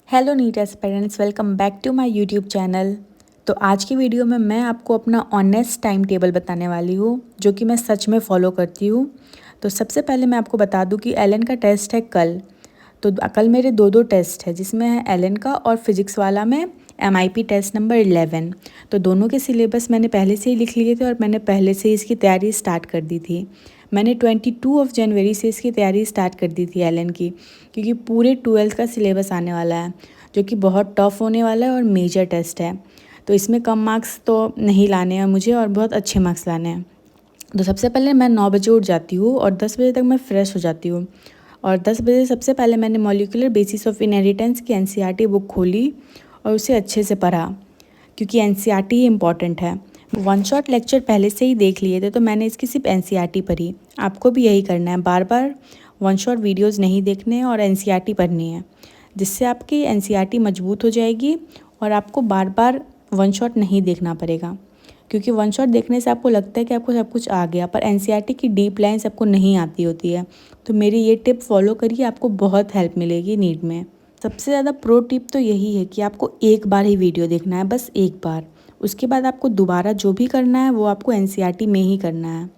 Hello NEET aspirants, welcome back to my YouTube channel. तो आज की वीडियो में मैं आपको अपना ऑनेस्ट टाइम टेबल बताने वाली हूँ, जो कि मैं सच में फॉलो करती हूँ। तो सबसे पहले मैं आपको बता दूँ कि एलन का टेस्ट है कल। तो कल मेरे दो टेस्ट है, जिसमें है एलन का और फिजिक्स वाला में MIP टेस्ट नंबर 11। तो दोनों के सिलेबस मैंने पहले से ही लिख लिए थे और मैंने पहले से ही इसकी तैयारी स्टार्ट कर दी थी। मैंने 22 जनवरी से इसकी तैयारी स्टार्ट कर दी थी एलन की, क्योंकि पूरे 12th का सिलेबस आने वाला है, जो कि बहुत टफ होने वाला है और मेजर टेस्ट है। तो इसमें कम मार्क्स तो नहीं लाने हैं मुझे और बहुत अच्छे मार्क्स लाने हैं। तो सबसे पहले मैं 9 बजे उठ जाती हूँ और 10 बजे तक मैं फ़्रेश हो जाती हूँ। और 10 बजे सबसे पहले मैंने मॉलिक्यूलर बेसिस ऑफ इनहेरिटेंस की NCERT बुक खोली और उसे अच्छे से पढ़ा, क्योंकि NCERT ही इम्पॉर्टेंट है। वन शॉट लेक्चर पहले से ही देख लिए थे, तो मैंने इसकी सिर्फ NCERT पढ़ी। आपको भी यही करना है, बार बार वन शॉट वीडियोज़ नहीं देखने हैं और NCERT पढ़नी है, जिससे आपकी NCERT मजबूत हो जाएगी और आपको बार बार वन शॉट नहीं देखना पड़ेगा। क्योंकि वन शॉट देखने से आपको लगता है कि आपको सब कुछ आ गया, पर NCERT की डीप लाइन्स आपको नहीं आती होती है। तो मेरी ये टिप फॉलो करिए, आपको बहुत हेल्प मिलेगी नीट में। सबसे ज़्यादा प्रो टिप तो यही है कि आपको एक बार ही वीडियो देखना है, बस एक बार। उसके बाद आपको दोबारा जो भी करना है वो आपको NCERT में ही करना है,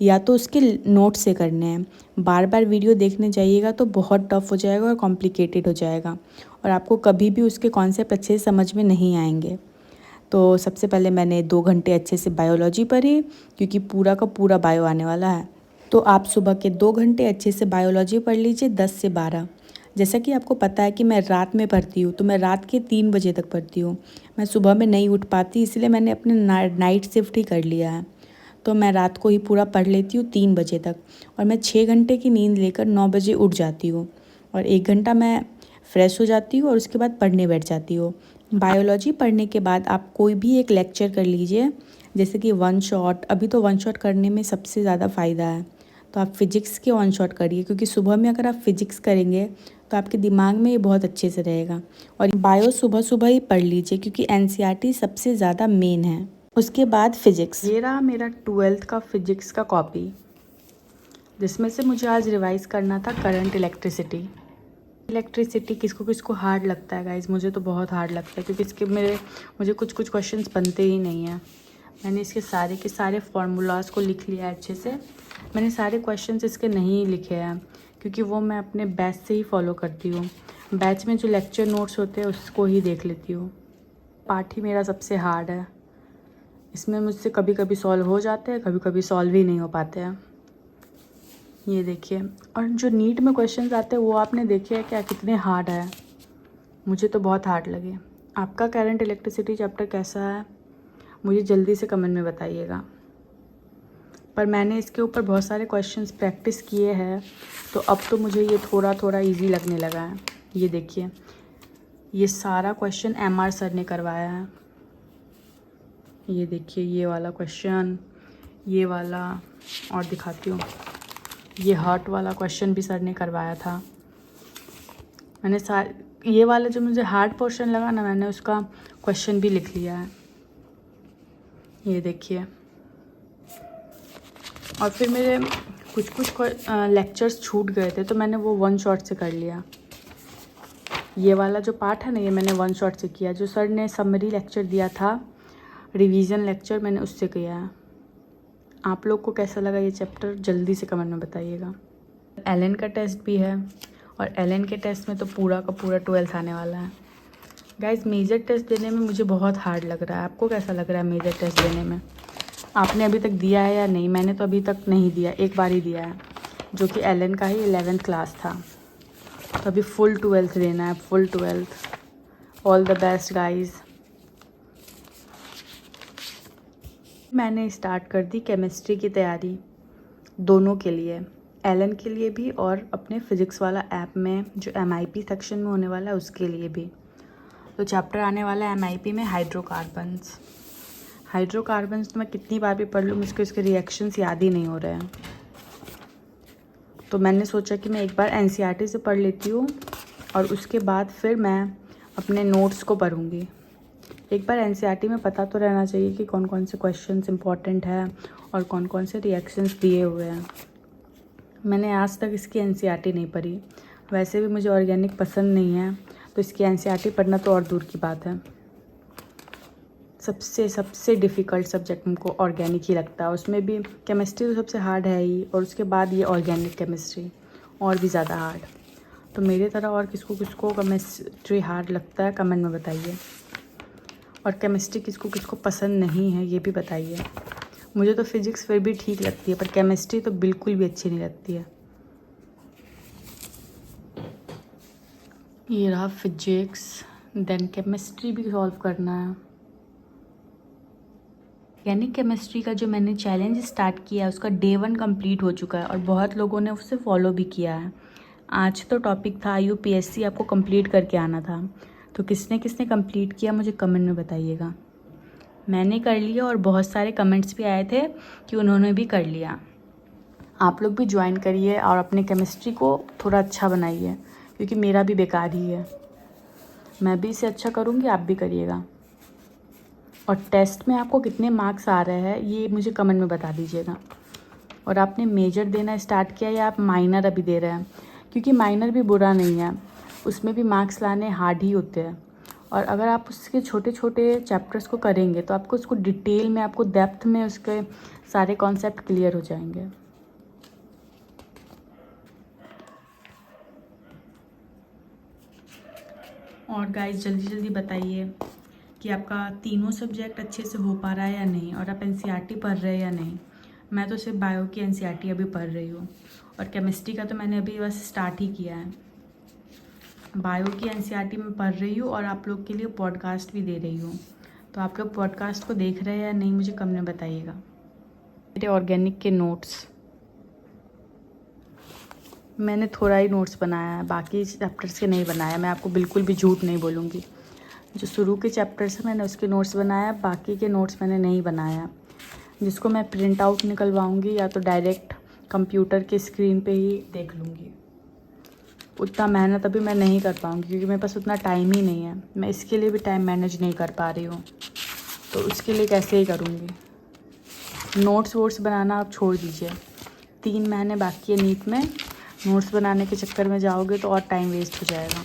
या तो उसके नोट से करने हैं। बार बार वीडियो देखने जाइएगा तो बहुत टफ हो जाएगा और कॉम्प्लिकेटेड हो जाएगा, और आपको कभी भी उसके कॉन्सेप्ट अच्छे से समझ में नहीं आएंगे। तो सबसे पहले मैंने 2 घंटे अच्छे से बायोलॉजी पढ़ी, क्योंकि पूरा का पूरा बायो आने वाला है। तो आप सुबह के 2 घंटे अच्छे से बायोलॉजी पढ़ लीजिए, 10 से 12। जैसा कि आपको पता है कि मैं रात में पढ़ती हूँ, तो मैं रात के 3 बजे तक पढ़ती हूँ। मैं सुबह में नहीं उठ पाती, इसलिए मैंने अपने नाइट शिफ्ट ही कर लिया है। तो मैं रात को ही पूरा पढ़ लेती हूँ 3 बजे तक, और मैं 6 घंटे की नींद लेकर 9 बजे उठ जाती हूँ, और 1 घंटा मैं फ़्रेश हो जाती हूँ और उसके बाद पढ़ने बैठ जाती हूँ। बायोलॉजी पढ़ने के बाद आप कोई भी एक लेक्चर कर लीजिए, जैसे कि वन शॉट। अभी तो वन शॉट करने में सबसे ज़्यादा फ़ायदा है, तो आप फिजिक्स के वन शॉट करिए, क्योंकि सुबह में अगर आप फिजिक्स करेंगे तो आपके दिमाग में ये बहुत अच्छे से रहेगा। और बायो सुबह सुबह ही पढ़ लीजिए, क्योंकि NCERT सबसे ज़्यादा मेन है। उसके बाद फिजिक्स। ये रहा मेरा 12th का फिजिक्स का कॉपी, जिसमें से मुझे आज रिवाइज़ करना था करंट इलेक्ट्रिसिटी। किसको किसको हार्ड लगता है गाइज, मुझे तो बहुत हार्ड लगता है, क्योंकि इसके मुझे कुछ क्वेश्चंस बनते ही नहीं हैं। मैंने इसके सारे के सारे फार्मूलाज को लिख लिया है अच्छे से। मैंने सारे क्वेश्चंस इसके नहीं लिखे हैं, क्योंकि वो मैं अपने बैच से ही फॉलो करती हूँ। बैच में जो लेक्चर नोट्स होते हैं उसको ही देख लेती हूँ। पार्ट ही मेरा सबसे हार्ड है, इसमें मुझसे कभी कभी सॉल्व हो जाते हैं, कभी कभी सॉल्व ही नहीं हो पाते हैं। ये देखिए, और जो नीट में क्वेश्चंस आते हैं वो आपने देखे हैं क्या, कितने हार्ड है। मुझे तो बहुत हार्ड लगे। आपका करंट इलेक्ट्रिसिटी चैप्टर कैसा है, मुझे जल्दी से कमेंट में बताइएगा। पर मैंने इसके ऊपर बहुत सारे क्वेश्चंस प्रैक्टिस किए हैं, तो अब तो मुझे ये थोड़ा थोड़ा इजी लगने लगा है। ये देखिए, ये सारा क्वेश्चन MR सर ने करवाया है। ये देखिए, ये वाला क्वेश्चन, ये वाला, और दिखाती हूँ, ये हार्ट वाला क्वेश्चन भी सर ने करवाया था। मैंने ये वाला जो मुझे हार्ड पोर्शन लगा ना, मैंने उसका क्वेश्चन भी लिख लिया है। ये देखिए, और फिर मेरे कुछ लेक्चर्स छूट गए थे, तो मैंने वो वन शॉट से कर लिया। ये वाला जो पार्ट है ना, ये मैंने वन शॉट से किया। जो सर ने समरी लेक्चर दिया था, रिवीजन लेक्चर, मैंने उससे किया है। आप लोग को कैसा लगा ये चैप्टर, जल्दी से कमेंट में बताइएगा। एलन का टेस्ट भी है, और एलन के टेस्ट में तो पूरा का पूरा 12th आने वाला है। गाइस, मेजर टेस्ट देने में मुझे बहुत हार्ड लग रहा है। आपको कैसा लग रहा है मेजर टेस्ट देने में? आपने अभी तक दिया है या नहीं? मैंने तो अभी तक नहीं दिया, एक बार ही दिया है, जो कि एलन का ही 11th क्लास था। तो अभी फुल 12th देना है, full 12th। All the best guys. मैंने स्टार्ट कर दी केमिस्ट्री की तैयारी, दोनों के लिए, एलन के लिए भी और अपने फिजिक्स वाला ऐप में जो MIP सेक्शन में होने वाला है उसके लिए भी। तो चैप्टर आने वाला है MIP में हाइड्रोकार्बन्स। तो मैं कितनी बार भी पढ़ लूँ, मुझको इसके रिएक्शंस याद ही नहीं हो रहे हैं। तो मैंने सोचा कि मैं एक बार NCERT से पढ़ लेती हूँ, और उसके बाद फिर मैं अपने नोट्स को पढ़ूँगी। एक बार NCERT में पता तो रहना चाहिए कि कौन कौन से क्वेश्चंस इंपॉर्टेंट है और कौन कौन से रिएक्शंस दिए हुए हैं। मैंने आज तक इसकी NCERT नहीं पढ़ी। वैसे भी मुझे ऑर्गेनिक पसंद नहीं है, तो इसकी एनसीईआरटी पढ़ना तो और दूर की बात है। सबसे डिफ़िकल्ट सब्जेक्ट हमको ऑर्गेनिक ही लगता है। उसमें भी केमिस्ट्री तो सबसे हार्ड है ही, और उसके बाद ये ऑर्गेनिक केमिस्ट्री और भी ज़्यादा हार्ड। तो मेरी तरह और किसको किसको केमिस्ट्री हार्ड लगता है कमेंट में बताइए, और केमिस्ट्री किसको किसको पसंद नहीं है ये भी बताइए। मुझे तो फिज़िक्स फिर भी ठीक लगती है, पर केमिस्ट्री तो बिल्कुल भी अच्छी नहीं लगती है। ये रहा फिजिक्स, देन केमिस्ट्री भी सॉल्व करना है। ऑर्गेनिक केमिस्ट्री का जो मैंने चैलेंज स्टार्ट किया है उसका डे 1 कंप्लीट हो चुका है, और बहुत लोगों ने उससे फॉलो भी किया है। आज तो टॉपिक था यूपीएससी, आपको कंप्लीट करके आना था। तो किसने किसने कंप्लीट किया मुझे कमेंट में बताइएगा। मैंने कर लिया, और बहुत सारे कमेंट्स भी आए थे कि उन्होंने भी कर लिया। आप लोग भी ज्वाइन करिए और अपने केमिस्ट्री को थोड़ा अच्छा बनाइए, क्योंकि मेरा भी बेकार ही है। मैं भी इसे अच्छा करूँगी, आप भी करिएगा। और टेस्ट में आपको कितने मार्क्स आ रहे हैं ये मुझे कमेंट में बता दीजिएगा। और आपने मेजर देना स्टार्ट किया या आप माइनर अभी दे रहे हैं, क्योंकि माइनर भी बुरा नहीं है, उसमें भी मार्क्स लाने हार्ड ही होते हैं। और अगर आप उसके छोटे छोटे चैप्टर्स को करेंगे तो आपको उसको डिटेल में, आपको डेप्थ में उसके सारे कॉन्सेप्ट क्लियर हो जाएंगे। और गाइस जल्दी जल्दी बताइए कि आपका तीनों सब्जेक्ट अच्छे से हो पा रहा है या नहीं, और आप एनसीईआरटी पढ़ रहे हैं या नहीं। मैं तो सिर्फ बायो की एनसीईआरटी अभी पढ़ रही हूँ, और केमिस्ट्री का तो मैंने अभी बस स्टार्ट ही किया है। बायो की एनसीईआरटी में पढ़ रही हूँ, और आप लोग के लिए पॉडकास्ट भी दे रही हूँ। तो आप लोग पॉडकास्ट को देख रहे हैं या नहीं मुझे कमेंट में बताइएगा। मेरे ऑर्गेनिक के नोट्स मैंने थोड़ा ही नोट्स बनाया है, बाकी चैप्टर्स के नहीं बनाया। मैं आपको बिल्कुल भी झूठ नहीं बोलूँगी। जो शुरू के चैप्टर्स हैं मैंने उसके नोट्स बनाया, बाकी के नोट्स मैंने नहीं बनाया। जिसको मैं प्रिंट आउट निकलवाऊँगी या तो डायरेक्ट कंप्यूटर के स्क्रीन पे ही देख लूँगी। उतना मेहनत अभी मैं नहीं कर पाऊँगी, क्योंकि मेरे पास उतना टाइम ही नहीं है। मैं इसके लिए भी टाइम मैनेज नहीं कर पा रही हूँ, तो उसके लिए कैसे ही करूँगी। नोट्स वोट्स बनाना आप छोड़ दीजिए, 3 महीने बाकी है नीट में। नोट्स बनाने के चक्कर में जाओगे तो और टाइम वेस्ट हो जाएगा।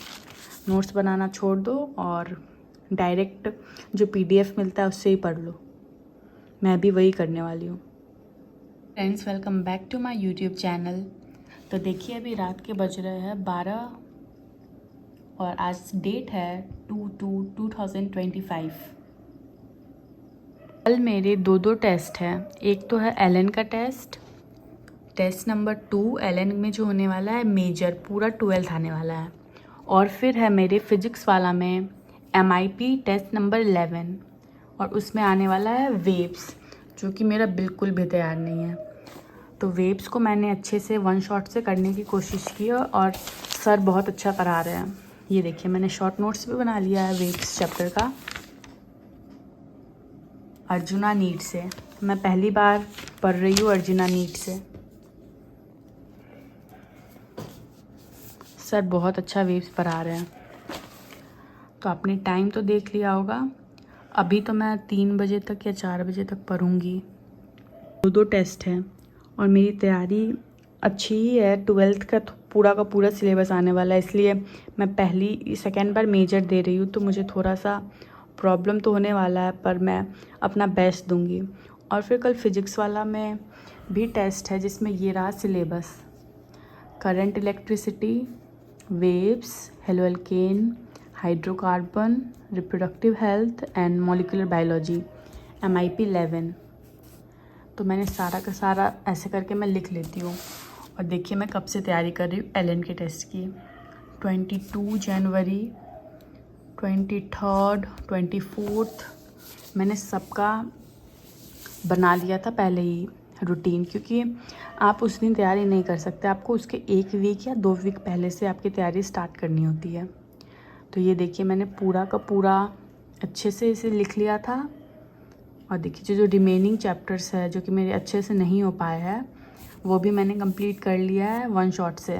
नोट्स बनाना छोड़ दो और डायरेक्ट जो पीडीएफ मिलता है उससे ही पढ़ लो। मैं भी वही करने वाली हूँ। Friends welcome back to my YouTube channel. तो देखिए अभी रात के बज रहे हैं 12, और आज डेट है 2/2/2025। कल मेरे दो टेस्ट हैं। एक तो है एलएन का टेस्ट नंबर 2 एलएन में जो होने वाला है मेजर, पूरा 12th आने वाला है। और फिर है मेरे फिजिक्स वाला में एमआईपी टेस्ट नंबर 11, और उसमें आने वाला है वेव्स, जो कि मेरा बिल्कुल भी तैयार नहीं है। तो वेव्स को मैंने अच्छे से 1 शॉट से करने की कोशिश की, और सर बहुत अच्छा करा रहे हैं। ये देखिए मैंने शॉर्ट नोट्स भी बना लिया है वेव्स चैप्टर का, अर्जुना नीट से। मैं पहली बार पढ़ रही हूँ अर्जुना नीट से। सर बहुत अच्छा वेव्स पढ़ा रहे हैं। तो आपने टाइम तो देख लिया होगा। अभी तो मैं 3 बजे तक या 4 बजे तक पढ़ूंगी। 2 टेस्ट हैं, और मेरी तैयारी अच्छी ही है। 12th का का पूरा सिलेबस आने वाला है, इसलिए मैं सेकेंड बार मेजर दे रही हूँ। तो मुझे थोड़ा सा प्रॉब्लम तो होने वाला है, पर मैं अपना बेस्ट दूंगी। और फिर कल फिजिक्स वाला में भी टेस्ट है, जिसमें ये रहा syllabus: current electricity, waves, halo alkane, hydrocarbon, reproductive health and molecular biology, MIP 11। तो मैंने सारा का सारा ऐसे करके मैं लिख लेती हूँ। और देखिए मैं कब से तैयारी कर रही हूँ एलएन के टेस्ट की। 22 जनवरी, 23rd, 24th मैंने सबका बना लिया था पहले ही रूटीन, क्योंकि आप उस दिन तैयारी नहीं कर सकते। आपको उसके 1 वीक या 2 वीक पहले से आपकी तैयारी स्टार्ट करनी होती है। तो ये देखिए मैंने पूरा का पूरा अच्छे से इसे लिख लिया था। और देखिए जो रिमेनिंग चैप्टर्स है जो कि मेरे अच्छे से नहीं हो पाए हैं, वो भी मैंने कंप्लीट कर लिया है 1 शॉट से।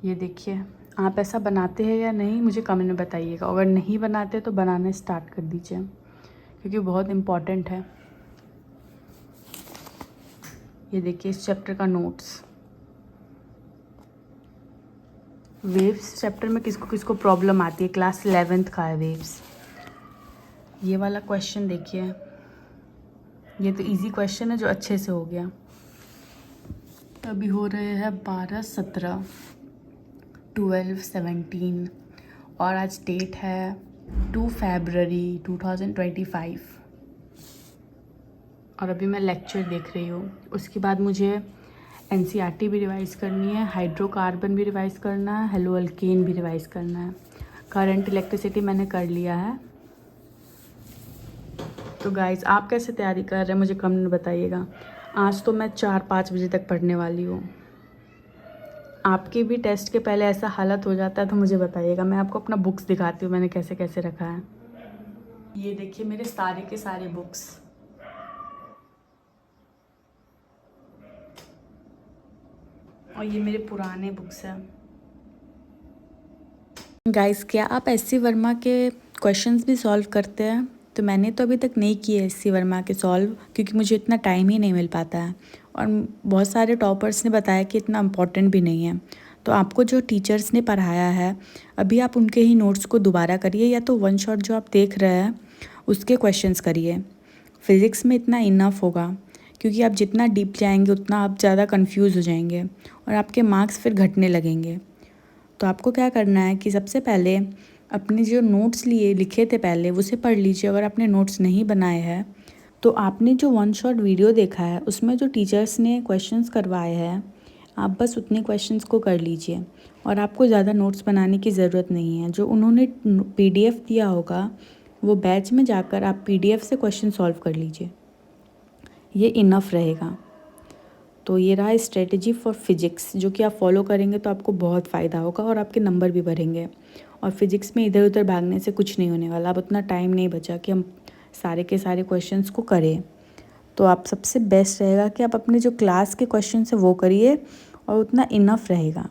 ये देखिए आप ऐसा बनाते हैं या नहीं मुझे कमेंट में बताइएगा। अगर नहीं बनाते तो बनाना स्टार्ट कर दीजिए, क्योंकि बहुत इम्पॉर्टेंट है। ये देखिए इस चैप्टर का नोट्स। वेव्स चैप्टर में किसको किसको प्रॉब्लम आती है, क्लास 11th का है वेव्स। ये वाला क्वेश्चन देखिए, ये तो इजी क्वेश्चन है जो अच्छे से हो गया। अभी हो रहे हैं 12, 17, 12, 17 और आज डेट है 2 फरवरी 2025 और अभी मैं लेक्चर देख रही हूँ। उसके बाद मुझे एनसीईआरटी भी रिवाइज़ करनी है, हाइड्रोकार्बन भी रिवाइज़ करना है, हेलो अल्केन भी रिवाइज़ करना है। करंट इलेक्ट्रिसिटी मैंने कर लिया है। तो गाइज़ आप कैसे तैयारी कर रहे हैं मुझे कमेंट में बताइएगा। आज तो मैं 4-5 बजे तक पढ़ने वाली हूँ। आपके भी टेस्ट के पहले ऐसा हालत हो जाता है तो मुझे बताइएगा। मैं आपको अपना बुक्स दिखाती हूँ मैंने कैसे कैसे रखा है। ये देखिए मेरे सारे के सारे बुक्स। और ये मेरे पुराने बुक्स हैं। गाइस क्या आप एससी वर्मा के क्वेश्चंस भी सॉल्व करते हैं? तो मैंने तो अभी तक नहीं किए एससी वर्मा के सॉल्व, क्योंकि मुझे इतना टाइम ही नहीं मिल पाता है और बहुत सारे टॉपर्स ने बताया कि इतना इम्पोर्टेंट भी नहीं है। तो आपको जो टीचर्स ने पढ़ाया है अभी आप उनके ही नोट्स को दोबारा करिए, या तो वन शॉट जो आप देख रहे हैं उसके क्वेश्चंस करिए। फिज़िक्स में इतना इनफ होगा, क्योंकि आप जितना डीप जाएंगे उतना आप ज़्यादा कन्फ्यूज़ हो जाएंगे और आपके मार्क्स फिर घटने लगेंगे। तो आपको क्या करना है कि सबसे पहले अपने जो नोट्स लिए लिखे थे पहले उसे पढ़ लीजिए। अगर आपने नोट्स नहीं बनाए हैं तो आपने जो वन शॉट वीडियो देखा है उसमें जो टीचर्स ने क्वेश्चंस करवाए हैं आप बस उतने क्वेश्चंस को कर लीजिए और आपको ज़्यादा नोट्स बनाने की ज़रूरत नहीं है। जो उन्होंने पीडीएफ दिया होगा वो बैच में जाकर आप पीडीएफ से क्वेश्चन सॉल्व कर लीजिए, ये इनफ रहेगा। तो ये रहा स्ट्रेटजी फॉर फिजिक्स, जो कि आप फॉलो करेंगे तो आपको बहुत फ़ायदा होगा और आपके नंबर भी बढ़ेंगे। और फिजिक्स में इधर उधर भागने से कुछ नहीं होने वाला। अब उतना टाइम नहीं बचा कि हम सारे के सारे क्वेश्चंस को करें। तो आप सबसे बेस्ट रहेगा कि आप अपने जो क्लास के क्वेश्चन है वो करिए और उतना इनफ रहेगा।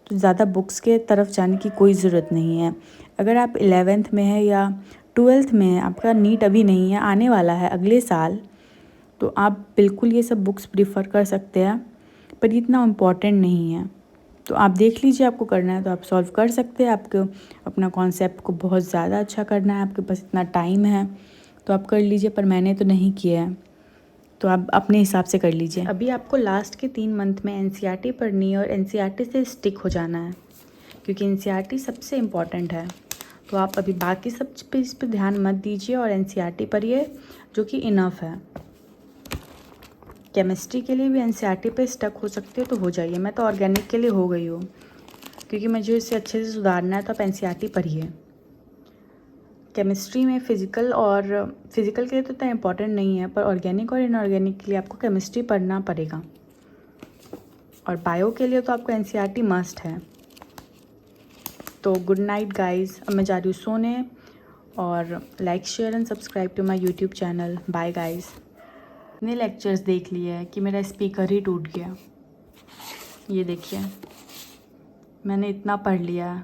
तो ज़्यादा बुक्स के तरफ जाने की कोई ज़रूरत नहीं है। अगर आप 11th में है या 12th में है, आपका नीट अभी नहीं है, आने वाला है अगले साल, तो आप बिल्कुल ये सब बुक्स प्रीफर कर सकते हैं, पर इतना इम्पॉर्टेंट नहीं है। तो आप देख लीजिए आपको करना है तो आप सॉल्व कर सकते हैं। आपको अपना कॉन्सेप्ट को बहुत ज़्यादा अच्छा करना है, आपके पास इतना टाइम है तो आप कर लीजिए, पर मैंने तो नहीं किया है तो आप अपने हिसाब से कर लीजिए। अभी आपको लास्ट के 3 मंथ में एनसीईआरटी पढ़नी है और एनसीईआरटी से स्टिक हो जाना है, क्योंकि एनसीईआरटी सबसे इम्पॉर्टेंट है। तो आप अभी बाकी सब पे इस पर ध्यान मत दीजिए और एनसीईआरटी पढ़िए, जो कि इनफ है। केमिस्ट्री के लिए भी एनसीईआरटी पे स्टक हो सकते हो तो हो जाइए। मैं तो ऑर्गेनिक के लिए हो गई हूँ, क्योंकि मुझे इसे अच्छे से सुधारना है। तो आप एनसीईआरटी पढ़िए। केमिस्ट्री में फिज़िकल के लिए तो इतना इम्पोर्टेंट नहीं है, पर ऑर्गेनिक और इनऑर्गेनिक के लिए आपको केमिस्ट्री पढ़ना पड़ेगा। और बायो के लिए तो आपको एनसीईआरटी मस्ट है। तो गुड नाइट गाइस, अब मैं जा रही हूँ सोने। और like share and subscribe to my YouTube channel. Bye guys. इतने लेक्चर्स देख लिए हैं कि मेरा स्पीकर ही टूट गया। ये देखिए मैंने इतना पढ़ लिया है।